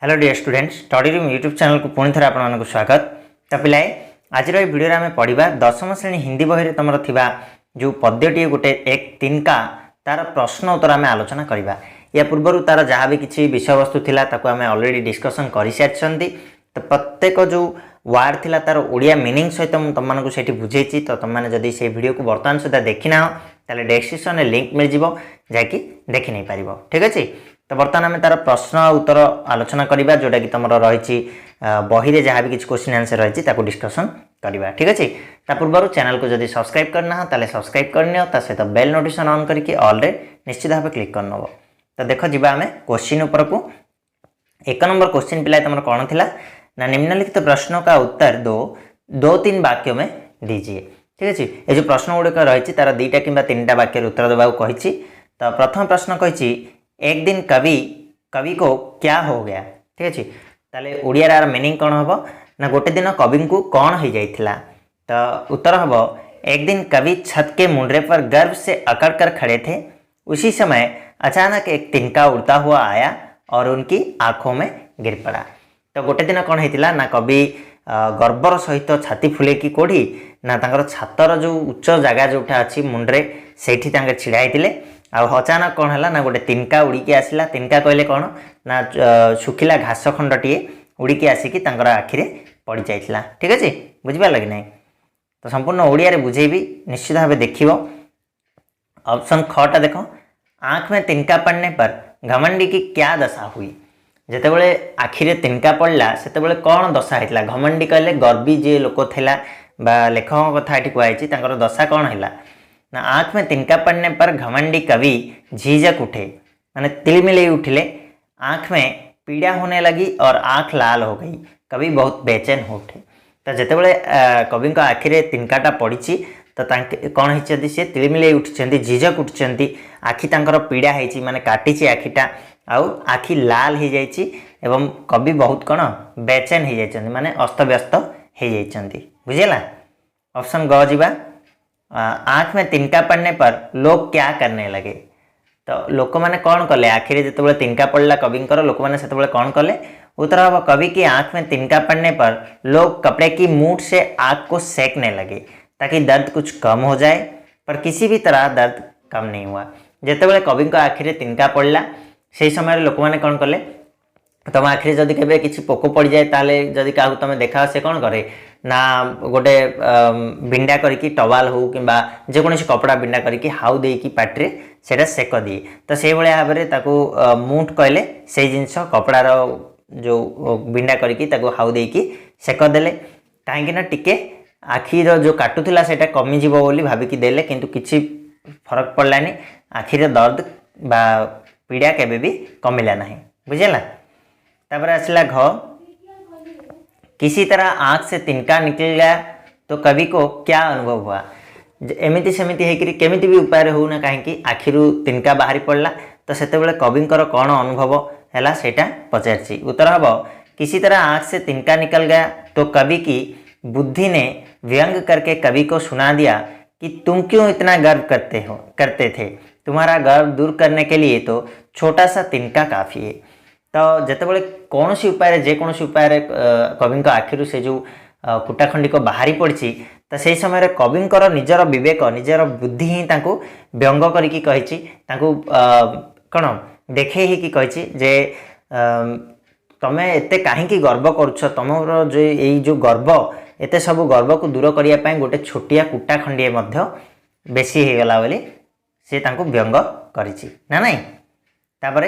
Hello dear students study room YouTube channel को पुणी थे आपको स्वागत। तो पिलाए आज वीडियो आम पढ़ा दशम श्रेणी हिंदी बही तुम थिबा जो पद्यटी गोटे एक तिनका तार प्रश्न उत्तर आम आलोचना करवा। या पूर्व तार जहाँ भी किसी विषय वस्तु थिला ताको आम ऑलरेडी डिस्कसन कर सारी। तो प्रत्येक जो वार्ड थिला तार ओडिया मीनिंग सहित तुमको से बुझे। तो तुमने जदि से वीडियो को बर्तमान सुधा देखना ताले डेस्क्रिप्शन में लिंक मिल जाव जैकि देखी नहीं पार। ठीक अच्छे। तो बर्तमान आम तार प्रश्न उत्तर आलोचना करवा जोटा कि तुम रही बही में जहाँ भी किसी क्वेश्चन आंसर रही डिस्कसन करवा। ठीक अच्छे। ता पूर्व चैनल को जब सब्सक्राइब करना ताले सब्सक्राइब करनी सहित बेल नोटिफिकेशन ऑन करके ऑल रे निश्चित भाव क्लिक करन। तो देख जी आम क्वेश्चन उपर को एक नंबर क्वेश्चन पिला तुम कौन थी ना निम्नलिखित प्रश्नों का उत्तर दो तीन वाक्यों में दीजिए। ठीक अच्छे। ये जो प्रश्न गुड़िक रही तार दुईटा कि तीन टा वाक्य उत्तर देवाक कही। तो प्रथम प्रश्न कही एक दिन कवि को क्या हो गया। ठीक अच्छे। ताले ओडिया मीनिंग कौन हम ना गोटे दिन कवि को कौन हो जाइथिला। तो उत्तर हम एक दिन कवि छत के मुंडरे पर गर्व से अकड़ कर खड़े थे। उसी समय अचानक एक तिनका उड़ता हुआ आया और उनकी आंखों में गिर पड़ा। तो गोटे दिन कौन होता ना कवि गर्वर सहित छाती फुले कि कौड़ी ना तांकर छातर जो उच्च जगह जोटा अच्छी मुंडरे से छिड़ा होते। अचानक कौन है ना गोटे तिनका उड़ीकी आसला। तिनका कहले कौन ना सुखिला घास खंडटे उड़ीकी आसिकी आखिरे पड़ जाइथिला। ठीक अच्छे। बुझिपार लगे ना। तो संपूर्ण ओडिया रे बुझेबी निश्चित भाव देख। ऑप्शन खटा देख आँख में तिनका पड़ने पर घमंडी की क्या दशा हुई। जितेबले आखिरे तिनका पड़ला से कौन दशा होता। घमंडी कहले गर्वी जे लोक थिला बा लेखक कथा ये कहुई दशा कौन है ना आँख में तिनका पड़ने पर घमंडी कवि झिझक उठे माने तिलमिले उठले। आँख में पीड़ा होने लगी और आँख लाल हो गई। कवि बहुत बेचैन हो उठे। तो जितेबले कवि आखिरे तिनकाटा पड़ी तो कौन होती सी तिलमिले उठी झिझक उठी आखि तांकर पीड़ा होती माने काटी आखिटा आउ आखि लाल हो जाइए एवं कवि बहुत कौन बेचैन हो जाइए माने अस्तव्यस्त हो जाइए। बुझेला। ऑप्शन ग जीवा आँख में तिनका पड़ने पर लोग क्या करने लगे। तो लोक मैंने कौन कले आखिरी जिते तिनका पड़ला कविंकर लोक मैंने से कौन कले। उत्तर हम कवि की आँख में तिनका पड़ने पर लोग कपड़े की मूठ से आँख को सेकने लगे ताकि दर्द कुछ कम हो जाए, पर किसी भी तरह दर्द कम नहीं हुआ। जितेबाला कवि को आखिरी तिनका पड़ला से समय लोक मैंने कौन कले तुम आखिरी जदि केबे किसी पोक पड़ जाए ताले जदि क्या तुम देखा से कौन करे ना गोटे बिंडा करके टवाल हो कि जेकोसी कपड़ा बिंडा करके हाउ देकी पाटे से सेक दिए। तो से भाव में मूठ कहले से जिनस कपड़ार जो बिंडा करके हाउ देकी सेक देले कहीं टिके आखिर जो काटुला से कमिज बोली भाविकी देले किंतु किसी फरक पड़लानी। आखिर दर्द बा पीड़ा केबे भी कमिला नहीं। बुझेला। तापर आसला घ किसी तरह आँख से तिनका निकल गया तो कवि को क्या अनुभव हुआ। एमती सेमती होकर केमिति भी उपाय हो ना कहीं आखिरु तिनका बाहरी पड़ला तो सेतेबेले कविंकर कौन अनुभव है सेटा पचारछि। उत्तर हम किसी तरह आँख से तिनका निकल गया तो कवि की बुद्धि ने व्यंग करके कवि को सुना दिया कि तुम क्यों इतना गर्व करते थे। तुम्हारा गर्व दूर करने के लिए तो छोटा सा तिनका काफ़ी है। तो जितेबाला कौन सी उपाय जेकोसी उपाय कवि आखिर से जो कुटाखंडी को बाहरी पड़ी तो से समय कविंकर निजर विवेक निजर बुद्धि ही व्यंग करके कही कौन देखे ही कि कही जे तमें एते कहीं गर्व करुछ तुमर जो यही जो गर्व एत सब गर्व को दूर करने गोटे छोटिया कुटाखंडी बेसी हो गला बोली सी व्यंग करी ना नहीं। तापर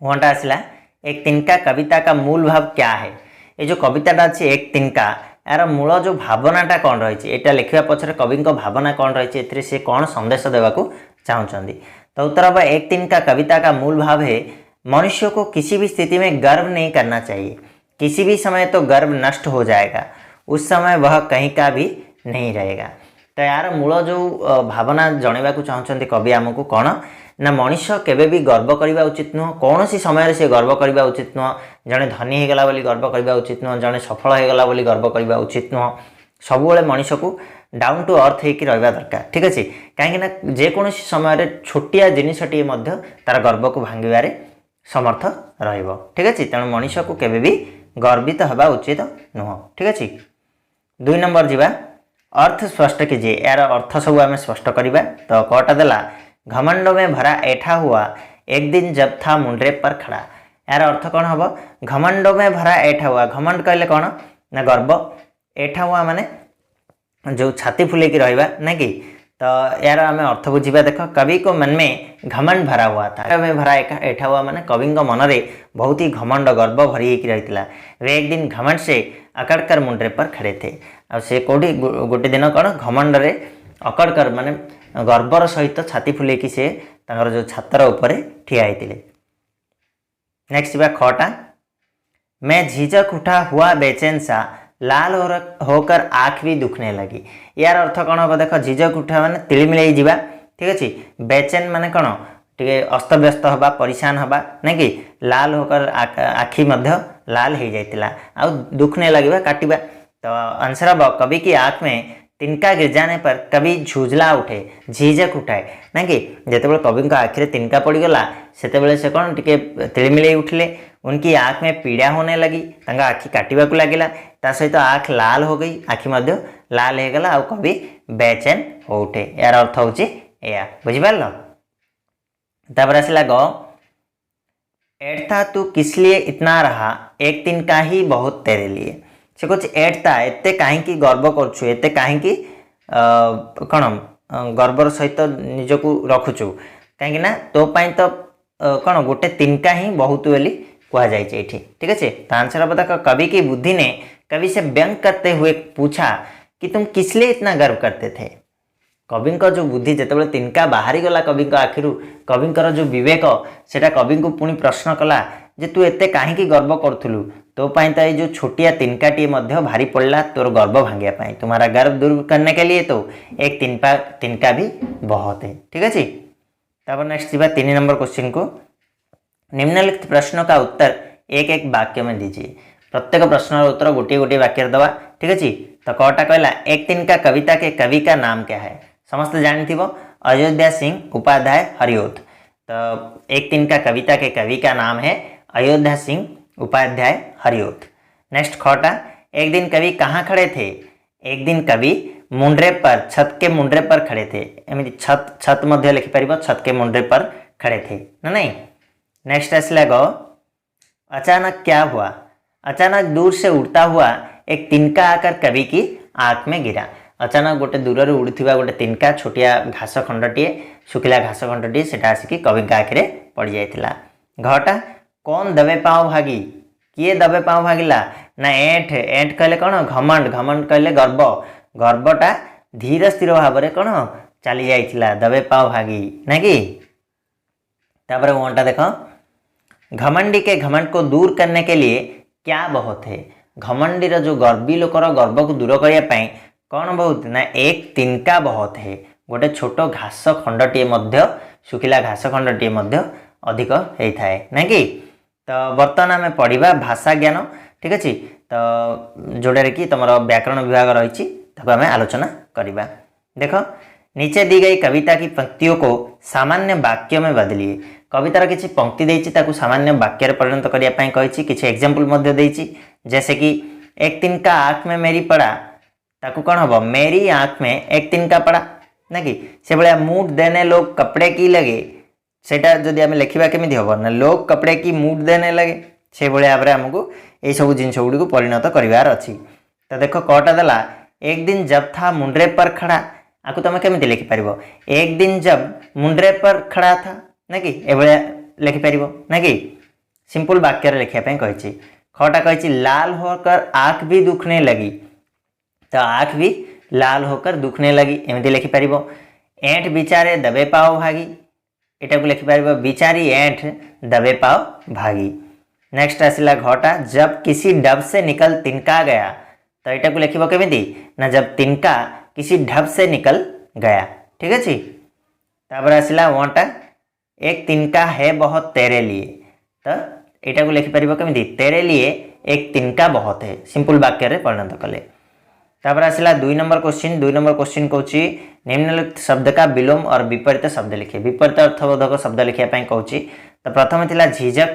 वहाँ आसला एक तिनका कविता का मूल भाव क्या है। ये जो कविताटा अच्छी एक तिनका यार मूल जो भावनाटा कौन रही है लिखा पछरे कवि भावना कौन रही है सी कौन संदेश देवाक चाहते। तो उत्तर हम एक तिनका कविता का मूल भाव है मनुष्य को किसी भी स्थिति में गर्व नहीं करना चाहिए। किसी भी समय तो गर्व नष्ट हो जाएगा, उस समय वह कहीं का भी नहीं रहेगा। तो यार मूल जो भावना जनवाक चाहते कवि आमको कौन ना मनुष्य केबे भी गर्व करने उचित नुह। कौन सी समय से गर्व करने उचित नुह। जड़े धनी होगला बोली गर्व करने उचित नुह। जड़े सफल होगला बोली गर्व करने उचित नुह। सबुबले मनुष्य को डाउन टू अर्थ होकर रहा दरकार। ठीक अच्छे। कहीं जेकोसी समय छोटिया जिनसटे तार गर्व को भांगारे समर्थ रहिबो। ठीक अछि, तेणु मनीष को केबे भी गर्वित हवा उचित नुह। ठीक अछि। 2 नंबर जीवा, अर्थ स्पष्ट कीजिए। यार अर्थ सब आम स्पष्ट करवा। तो कटा देला, घमंड में भरा ऐठा हुआ एक दिन जब था मुंड्रे पर खड़ा। यार अर्थ कौन हम? घमंड में भरा ऐठा हुआ, घमंड कहले कौन ना गर्व, ऐठा हुआ माने जो छाती फुलेकी रहिबा ना कि। तो यार आम अर्थ बुझा। देख, कवि को मन में घमंड भरा हुआ था। में भरा ऐठा हुआ माने कवि मन में बहुत ही घमंड गर्व भरी रही। वे एक दिन घमंड से अकड़कर मुंड्रे पर खड़े थे। आ से कौटी गोटे दिन कौन घमंड रे अकड़कर माने गर्वर सहित छाती फुलेकी से जो छातर ऊपर ठिया होते। नेक्स्ट बा खटा, मैं झिझक उठा हुआ बेचैन सा लाल होकर आँख भी दुखने लगी। यार अर्थ कौन हम? देख, झिझक उठा माने तिलिमिल जावा। ठीक अच्छे। बेचैन माने कौन टे अस्तव्यस्त हवा, परिशान हवा ना कि। लाल होकर आखि मध्य लाल हो जाता, आ दुखने लगे काटिबा। तो आंसर हम, कवि की आँख में तिनका गिर जाने पर कवि झुझला उठे, झिझक उठाए ना कि। जिते कवि आखिरे तिनका पड़गला से कौन टे तिलिमिल उठले, उनकी आँख में पीड़ा होने लगी, आखि काटिबा को लगिला, ता सहित आँख लाल हो गई, आखि मध्य लाल हो गला, और कवि बेचैन हो उठे। यार अर्थ होची या बुझिपार। तापर आसला ग, एड था तू किस लिए इतना रहा एक दिन का ही बहुत तेरे लिए। से कुछ एड था, एते कहीं गर्व करछु, एते कहीं कौन गर्वर सहित निजको रखुचु कहीं ना तो पाई तो कौन गोटे तिनका ही बहुत बोली कह जाए। ठीक है। तो आंसर अब देखो, कवि की बुद्धि ने कवि से व्यंग करते हुए पूछा कि तुम किस लिए इतना गर्व करते थे। कवि का जो बुद्धि जिते तिनका बाहरी गला कवि आखिर, कवि जो विवेक सेटा कवि को पुणी प्रश्न कला जे तू एते कहीं गर्व करूँ, तो पाई तो ये जो छोटिया तिनकाटी भारी पड़ला तोर गर्व भांगे। तुम्हारा गर्व दूर करने के लिए तो एक तिनका भी बहुत है। ठीक है। तब नेक्स्ट 3 नंबर क्वेश्चन को, निम्नलिखित प्रश्नों का उत्तर एक एक वाक्य में दीजिए। प्रत्येक प्रश्न उत्तर गोटे गोटे वाक्य दवा। ठीक है। तो कटा कहला, एक तिनका कविता के कवि का नाम क्या है? समस्त जानी अयोध्या सिंह उपाध्याय हरिओत। तो एक तिनका कविता के कवि का नाम है अयोध्या सिंह उपाध्याय हरिओत। नेक्स्ट खटा, एक दिन कवि कहाँ खड़े थे? एक दिन कवि मुंड्रे पर, छत के मुंड्रे पर खड़े थे। एमती छत मध्य लिखिपर, छत के मुंड्रे पर खड़े थे ना नहीं। नेक्स्ट आसला ग, अचानक क्या हुआ? अचानक दूर से उड़ता हुआ एक तिनका आकर कवि की आँख में गिरा। अचानक गोटे दूर उड़ुवा गोटे तिनका छोटिया घास खंडटे, सुखिला घास खंडटे से आसिकी कवि आखिरे पड़ जाता। घटा, कौन दबे पाँव भागी? किए दबे पाँव भागिला ना एंठ। एंठ कहले कौन? घमंड। घमंड कहले गर्व। गर्वटा धीर स्थिर भाव में कौन चली जाइथिला, दबे पाँव भागी ना कि। तापर वनटा देख, घमंडी के घमंड को दूर करने के लिए क्या बहुत है? घमंडीर जो गर्वी लोकर गर्व को दूर करने कौन बहुत ना एक तिनका बहुत है। गोटे छोट घास खंडटे सुखिला घास खंडटे अधिक होता है ना कि। तो बर्तमान आम पढ़ा भाषा ज्ञान। ठीक अच्छे। तो जोड़े कि तुम व्याकरण विभाग रही आम आलोचना करवा। देख, नीचे दी गई कविता की पंक्तियों को सामान्य वाक्य में बदलिए। कवितार किसी पंक्ति देती सामान्य वाक्य परिणत करने किसी एग्जाम्पल जैसे कि एक तिनका आँख में मेरी पड़ा, ताकू कौन हम? मेरी आँख में एक तिनका पड़ा ना कि। से भाया मूड देने लोग कपड़े की लगे, सेटा जदि आम लिखा केमी हम ना, लोग कपड़े की मूड देने लगे। से भाव में आमको ये सब जिन गुड़ी परिणत करार अच्छी। तो देख कटा देला, एक दिन जब था मुंड्रे पर खड़ा, आपको तुम केमी लिखिपार? एक दिन जब मुंड्रे पर खड़ा था ना कि, एभलिया लिखिपार ना कि। सिंपल वाक्य लिखापी कही। खटा कही लाल होकर आँख भी दुखने लगी, तो आँख भी लाल होकर दुखने लगी एमती लिखिपार। एंठ बिचारे दबे पाओ भागी, एटा को लिखिपार बिचारी एंठ दबे पाओ भागी। नेक्स्ट आसला घटा, जब किसी डब से निकल तिनका गया, तो यहाँ को लिख केमी ना, जब तिनका किसी ढब से निकल गया। ठीक अच्छे। तापर आसला वनटा, एक तिनका है बहुत तेरे लिए, तो यहाँ को लिखिपार केमी तेरे लिए एक तिनका बहुत है। सिंपल वाक्य परिणत कले। तापर आसला 2 नंबर क्वेश्चन। 2 नंबर क्वेश्चन कौन, निम्नलिखित शब्द का विलोम और विपरीत शब्द लिखे। विपरीत अर्थबोधक शब्द लिखापी कौन। तो प्रथम थिला झिझक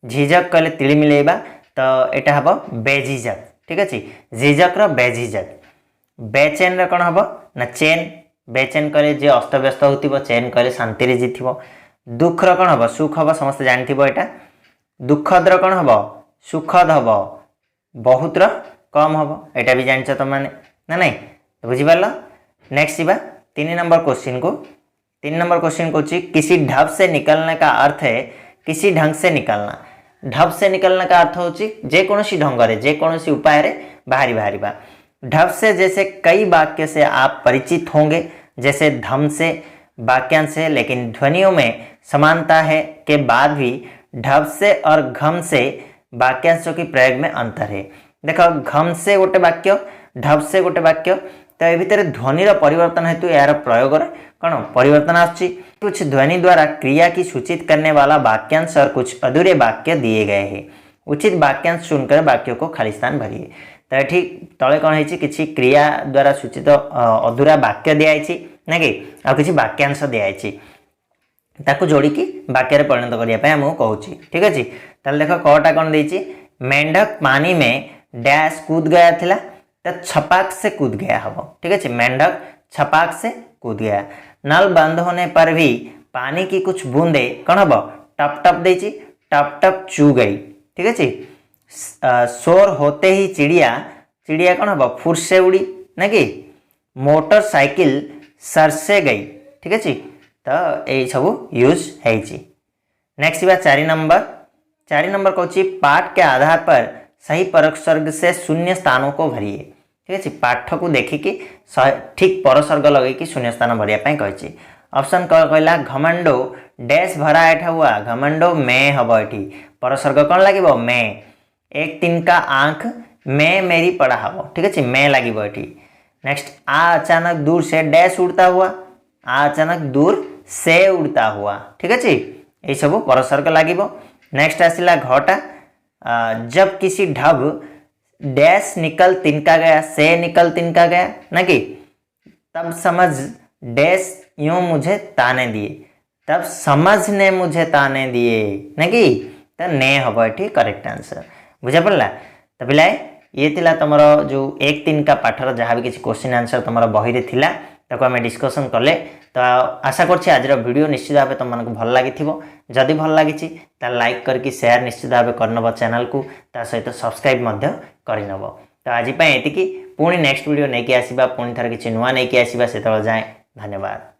झिझक कहले तिली मिलेबा तो एटा हबो बेझिझक ठीक अछि झिझक रो बेझिझक बेचैन रे कोन हबो ना चैन बेचैन कहले जे अस्त व्यस्त होतिबो चैन कहले शांति रे जिथिबो दुख रो कोन हबो सुख हबो समस्त जानथिबो एटा दुखद रो कोन हबो सुखद हबो बहुत रो कम हबो एटा भी जानछ त माने ना नहीं बुझि पारलो नेक्स्ट जीवा 3 नंबर क्वेश्चन को 3 नंबर क्वेश्चन कोची किसी ढब से निकलने का अर्थ है किसी ढंग से निकलना ढब से निकलने का अर्थ होची जे कोनोसी ढंग रे जे कोनोसी उपाय रे बाहरी ढब से जैसे कई वाक्य से आप परिचित होंगे जैसे धम से वाक्यांश से लेकिन ध्वनियों में समानता है के बाद भी ढब से और घम से वाक्यांशों की प्रयोग में अंतर है देखो घम से गोटे वाक्य ढब से गोटे वाक्य तो ये भितर ध्वनि परिवर्तन हेतु यार प्रयोग कौन परिवर्तन आछि कुछ ध्वनि द्वारा क्रिया की सूचित करने वाला वाक्यांश और कुछ अधूरे वाक्य दिए गए हैं उचित वाक्यांश चुनकर वाक्यों को खाली स्थान भरिए तो ये तले कौन है किसी क्रिया द्वारा सूचित अधूरा वाक्य दिखाई ना कि आ किसी वाक्यांश दिखाई ताकू जोड़िकी वाक्य परिणत करने कहूँ ठीक अच्छे ताल देख कटा कौन देती मेंढक पानी में डैश कूद गया थिला तो छपाक से कूद गया हम ठीक है मेंढक छपाक से कूद गया नल बंद होने पर भी पानी की कुछ बूंदे कौन हम टप टप देची टप टप चू गई ठीक है शोर होते ही चिड़िया कौन हम फुर से उड़ी ना कि मोटरसाइकिल सर से गई ठीक है तो यही सब यूज है नेक्स्ट बात 4 नंबर कहूँ पाठ के आधार पर सही परसर्ग से शून्य स्थानों को भरिए ठीक है पाठ को देखिकी ठीक परसर्ग लगे शून्य स्थान भरिया कही ऑप्शन कहला घमंडो डैश भरा एठा हुआ घमंडो में हम ये परसर्ग कौन लगे में एक तिनका आंख में मेरी पड़ा हम ठीक है में लगे ये नेक्स्ट आ अचानक दूर से डैश उड़ता हुआ आ अचानक दूर से उड़ता हुआ ठीक है ये सब परसर्ग लगे नेक्स्ट आसला घटा जब किसी ढब डैश निकल तिनका गया से निकल तिनका गया ना कि तब समझ डैश यूं मुझे ताने दिए तब समझ ने मुझे ताने दिए ना कि तो ने हम ये करेक्ट आंसर बुझा पड़ा तो पिलाए ये थिला तुम जो 1-3 का पाठर जहाँ भी किसी क्वेश्चन आंसर तुम बही रे थिला ताको आम डिस्कसन कले तो आशा करछि आज वीडियो निश्चित भाव तुमको भल लगी जदि भल लगी लाइक करके शेयर निश्चित भाव करनब चैनल को ता सहित सब्सक्राइब करनब तो आज ये पुणी नेक्स्ट वीडियो नहीं आसवा पुणी थर किसी नुआ नहीं आसवा से जाए धन्यवाद।